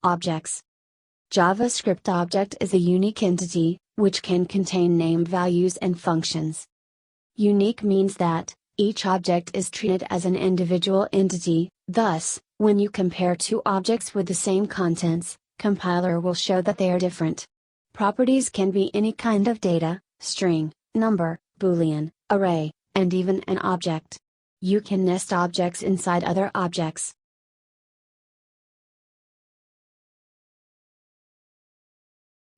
Objects. JavaScript object is a unique entity, which can contain named values and functions. Unique means that each object is treated as an individual entity, thus, when you compare two objects with the same contents, compiler will show that they are different. Properties can be any kind of data, string, number, boolean, array, and even an object. You can nest objects inside other objects.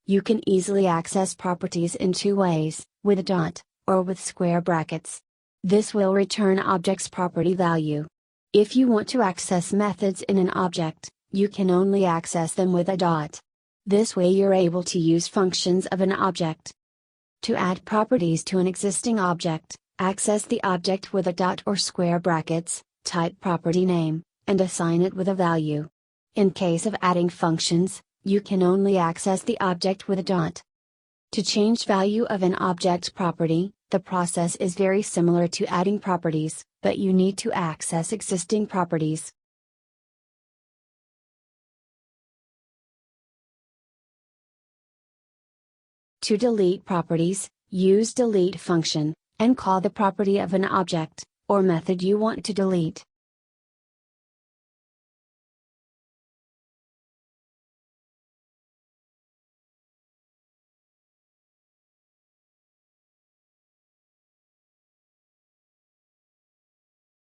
You can easily access properties in two ways, with a dot, or with square brackets. This will return object's property value. If you want to access methods in an object, you can only access them with a dot. This way you're able to use functions of an object. To add properties to an existing object, access the object with a dot or square brackets, type property name, and assign it with a value. In case of adding functions, you can only access the object with a dot. To change value of an object property, the process is very similar to adding properties, but you need to access existing properties. To delete properties, use delete function, and call the property of an object, or method you want to delete.